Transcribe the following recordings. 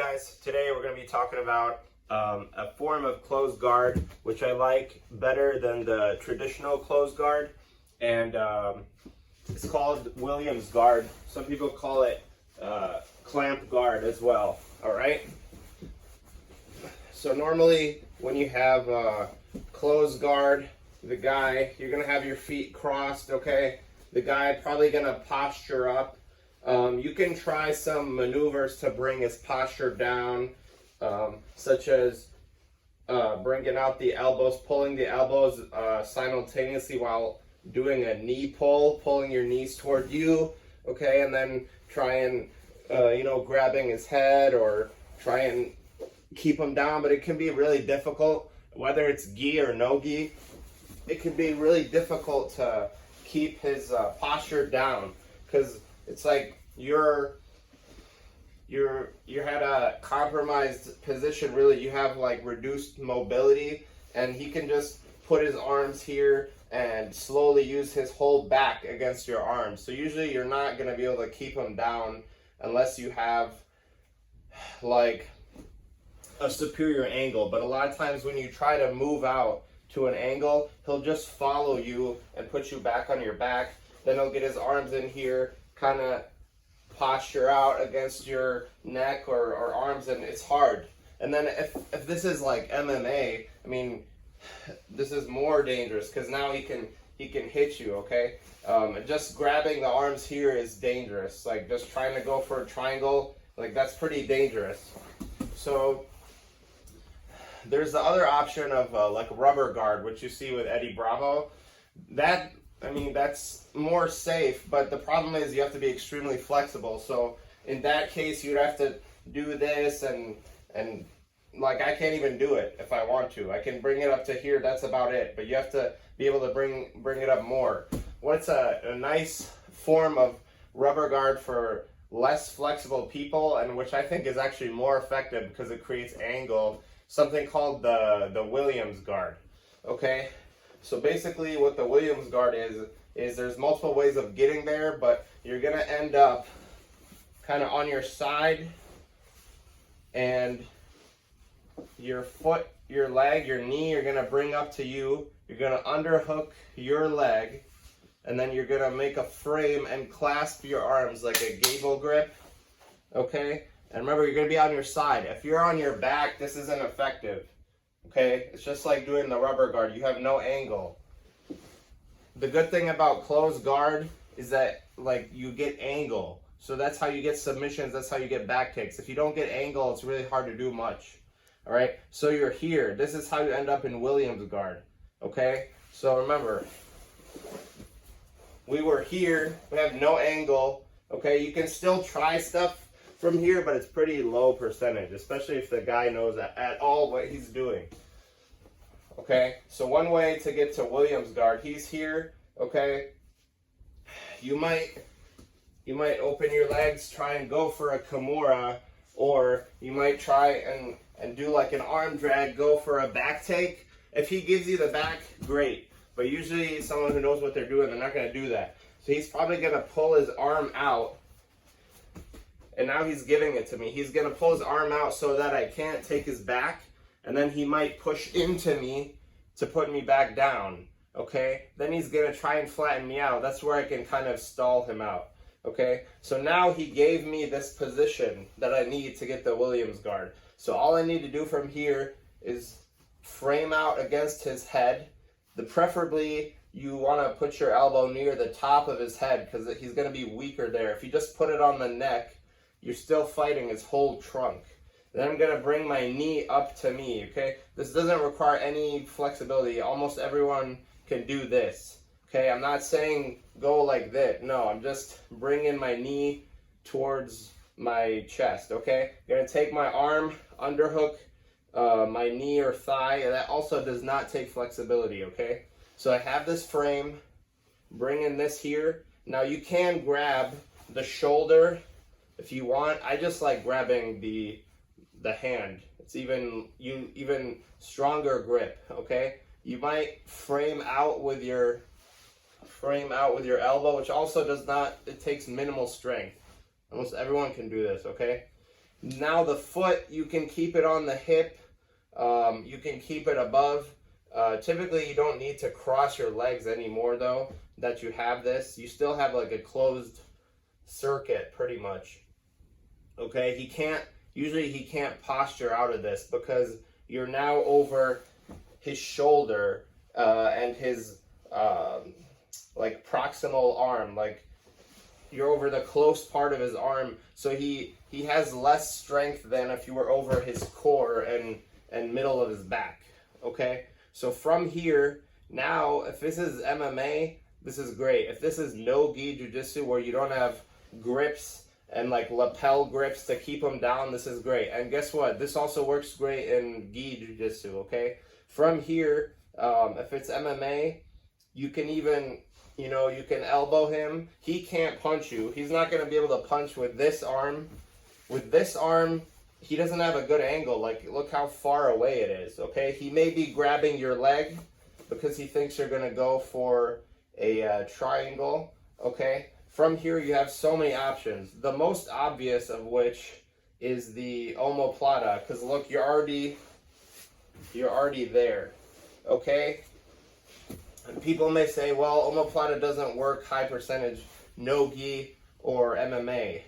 guys, today we're going to be talking about a form of closed guard which I like better than the traditional closed guard, and it's called Williams guard. Some people call it clamp guard as well. Alright, so normally when you have closed guard, the guy, you're going to have your feet crossed, okay? The guy probably going to posture up. You can try some maneuvers to bring his posture down, such as bringing out the elbows, pulling the elbows simultaneously while doing a knee pull, pulling your knees toward you, okay, and then try and, grabbing his head or try and keep him down. But it can be really difficult, whether it's gi or no gi. It can be really difficult to keep his posture down, because it's like you're at a compromised position. Really, you have like reduced mobility, and he can just put his arms here and slowly use his whole back against your arms. So usually you're not going to be able to keep him down unless you have like a superior angle. But a lot of times when you try to move out to an angle, he'll just follow you and put you back on your back. Then he'll get his arms in here, kind of posture out against your neck or arms, and it's hard. And then if this is like MMA, I mean, this is more dangerous, because now he can hit you, okay? Just grabbing the arms here is dangerous. Like just trying to go for a triangle, like that's pretty dangerous. So there's the other option of like rubber guard, which you see with Eddie Bravo. That, I mean, that's more safe, but the problem is you have to be extremely flexible. So in that case, you'd have to do this, and like I can't even do it if I want to. I can bring it up to here, that's about it. But you have to be able to bring it up more. What's a nice form of rubber guard for less flexible people, and which I think is actually more effective because it creates angle, something called the Williams guard, okay? So basically what the Williams guard is there's multiple ways of getting there, but you're going to end up kind of on your side, and your foot, your leg, your knee, you're going to bring up to you. You're going to underhook your leg, and then you're going to make a frame and clasp your arms like a gable grip, okay? And remember, you're going to be on your side. If you're on your back, this isn't effective. Okay? It's just like doing the rubber guard. You have no angle. The good thing about closed guard is that like you get angle. So that's how you get submissions. That's how you get back kicks. If you don't get angle, it's really hard to do much. All right? So you're here. This is how you end up in Williams guard. Okay? So remember, we were here. We have no angle. Okay? You can still try stuff from here, but it's pretty low percentage, especially if the guy knows at all what he's doing. Okay, so one way to get to Williams guard, he's here, okay? You might open your legs, try and go for a Kimura, or you might try and do like an arm drag, go for a back take. If he gives you the back, great. But usually someone who knows what they're doing, they're not going to do that. So he's probably going to pull his arm out. And now he's giving it to me. He's going to pull his arm out so that I can't take his back. And then he might push into me to put me back down. Okay? Then he's going to try and flatten me out. That's where I can kind of stall him out. Okay? So now he gave me this position that I need to get the Williams guard. So all I need to do from here is frame out against his head. Preferably, you want to put your elbow near the top of his head, because he's going to be weaker there. If you just put it on the neck, you're still fighting his whole trunk. Then I'm going to bring my knee up to me, okay? This doesn't require any flexibility. Almost everyone can do this, okay? I'm not saying go like this. No, I'm just bringing my knee towards my chest, okay? I'm going to take my arm, underhook my knee or thigh. And that also does not take flexibility, okay? So I have this frame, bringing this here. Now you can grab the shoulder if you want. I just like grabbing the hand. It's even stronger grip, okay? You might frame out with your elbow, which also does not, it takes minimal strength. Almost everyone can do this, okay? Now the foot, you can keep it on the hip. You can keep it above. Typically, you don't need to cross your legs anymore, though, that you have this. You still have like a closed circuit, pretty much. Okay, usually he can't posture out of this because you're now over his shoulder and his like proximal arm, like you're over the close part of his arm, so he has less strength than if you were over his core and middle of his back. Okay, so from here, now if this is MMA, this is great. If this is nogi jiu-jitsu where you don't have grips and like lapel grips to keep them down, this is great. And guess what, this also works great in gi jiu-jitsu. Okay, from here, if it's MMA, you can even, you can elbow him. He can't punch you. He's not going to be able to punch with this arm. With this arm, he doesn't have a good angle. Like, look how far away it is, okay? He may be grabbing your leg because he thinks you're going to go for a triangle, okay? From here, you have so many options. The most obvious of which is the Omoplata, because look, you're already there, okay? And people may say, well, Omoplata doesn't work high percentage nogi or MMA.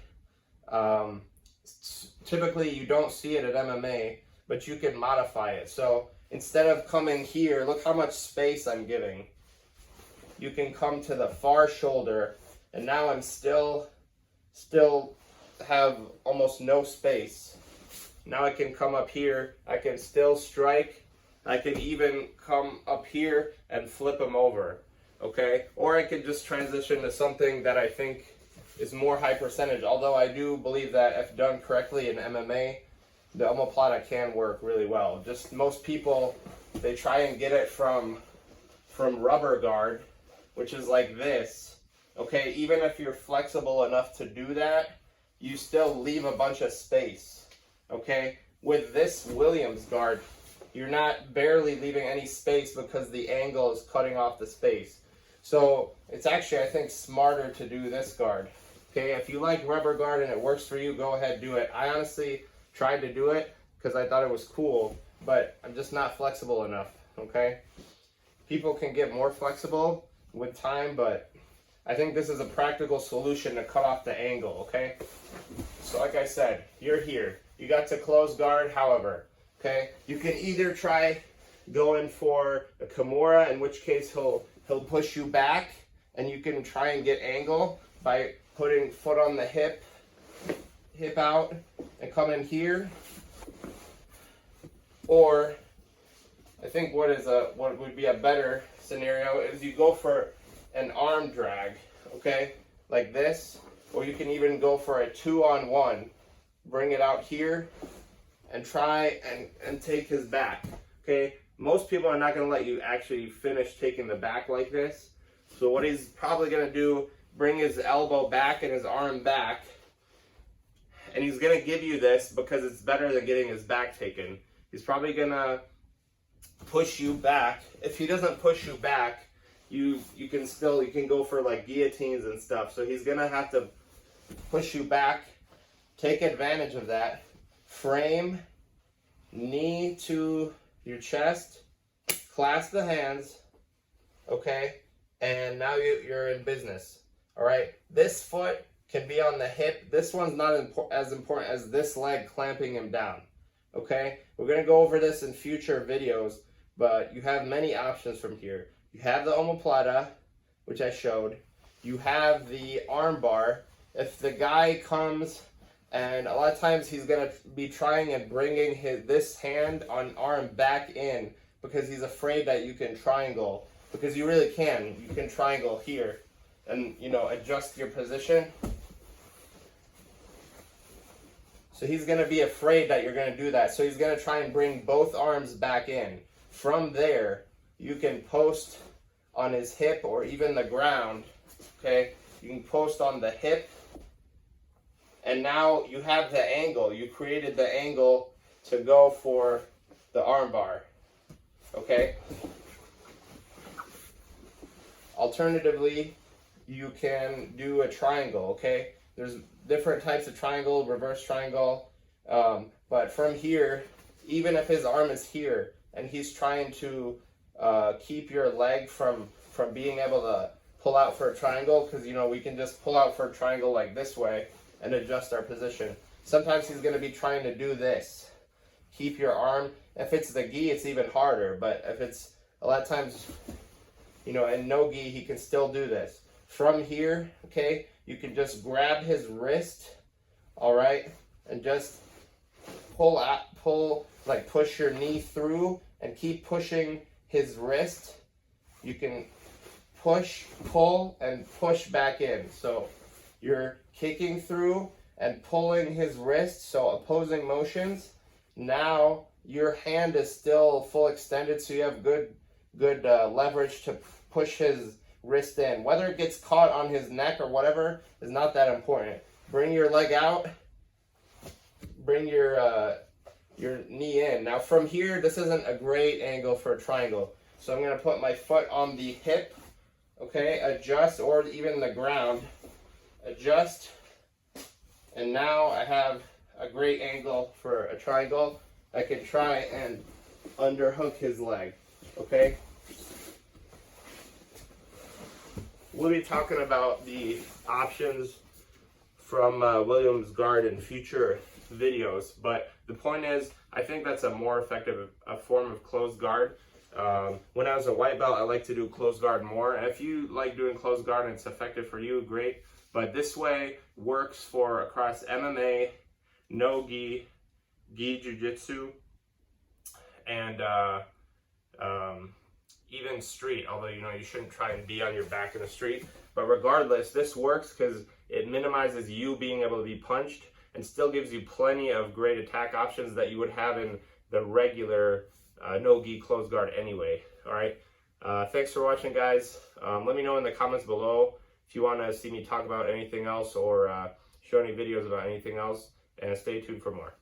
Typically, you don't see it at MMA, but you can modify it. So instead of coming here, look how much space I'm giving. You can come to the far shoulder, and now I'm still have almost no space. Now I can come up here, I can still strike. I can even come up here and flip him over, okay? Or I could just transition to something that I think is more high percentage, although I do believe that if done correctly in MMA, the Omoplata can work really well. Just most people, they try and get it from rubber guard, which is like this, okay? Even if you're flexible enough to do that, you still leave a bunch of space, okay? With this Williams guard, you're not barely leaving any space because the angle is cutting off the space. So it's actually, I think, smarter to do this guard. Okay, if you like rubber guard and it works for you, go ahead, do it. I honestly tried to do it because I thought it was cool, but I'm just not flexible enough, okay? People can get more flexible with time, but I think this is a practical solution to cut off the angle, okay? So like I said, you're here. You got to close guard, however. Okay, you can either try going for a Kimura, in which case he'll push you back, and you can try and get angle by putting foot on the hip out, and come in here. Or I think what would be a better scenario is you go for an arm drag, okay, like this, or you can even go for a 2-on-1. Bring it out here and try and take his back, okay? Most people are not going to let you actually finish taking the back like this. So what he's probably going to do, bring his elbow back and his arm back, and he's going to give you this because it's better than getting his back taken. He's probably going to push you back. If he doesn't push you back, you can go for like guillotines and stuff. So he's going to have to push you back, take advantage of that. Frame, knee to your chest, clasp the hands, okay? And now you're in business, all right? This foot can be on the hip. This one's not as important as this leg clamping him down, okay? We're going to go over this in future videos, but you have many options from here. You have the Omoplata, which I showed. You have the arm bar. If the guy comes, and a lot of times he's going to be trying and bringing this hand on arm back in because he's afraid that you can triangle. Because you really can. You can triangle here and, adjust your position. So he's going to be afraid that you're going to do that. So he's going to try and bring both arms back in. From there, you can post on his hip or even the ground. Okay? You can post on the hip. And now you have the angle. You created the angle to go for the arm bar. Okay? Alternatively, you can do a triangle, okay? There's different types of triangle, reverse triangle. But from here, even if his arm is here and he's trying to keep your leg from being able to pull out for a triangle, because we can just pull out for a triangle like this way and adjust our position. Sometimes he's going to be trying to do this. Keep your arm. If it's the gi, it's even harder. But if it's a lot of times, in no gi, he can still do this. From here, okay, you can just grab his wrist, all right, and just push your knee through and keep pushing his wrist. You can push, pull, and push back in. So you're kicking through and pulling his wrist, so opposing motions. Now your hand is still full extended, so you have good leverage to push his wrist in. Whether it gets caught on his neck or whatever is not that important. Bring your leg out. Bring your knee in. Now from here, this isn't a great angle for a triangle. So I'm going to put my foot on the hip, okay, adjust, or even the ground, adjust, and now I have a great angle for a triangle. I can try and underhook his leg, okay? We'll be talking about the options from Williams guard in future videos, but the point is, I think that's a more effective form of closed guard. When I was a white belt, I like to do closed guard more. And if you like doing closed guard and it's effective for you, great. But this way works for across MMA, nogi, gi jiu-jitsu, and even street. Although you shouldn't try and be on your back in the street. But regardless, this works because it minimizes you being able to be punched and still gives you plenty of great attack options that you would have in the regular no-gi closed guard anyway. All right. Thanks for watching, guys. Let me know in the comments below if you want to see me talk about anything else or show any videos about anything else. And stay tuned for more.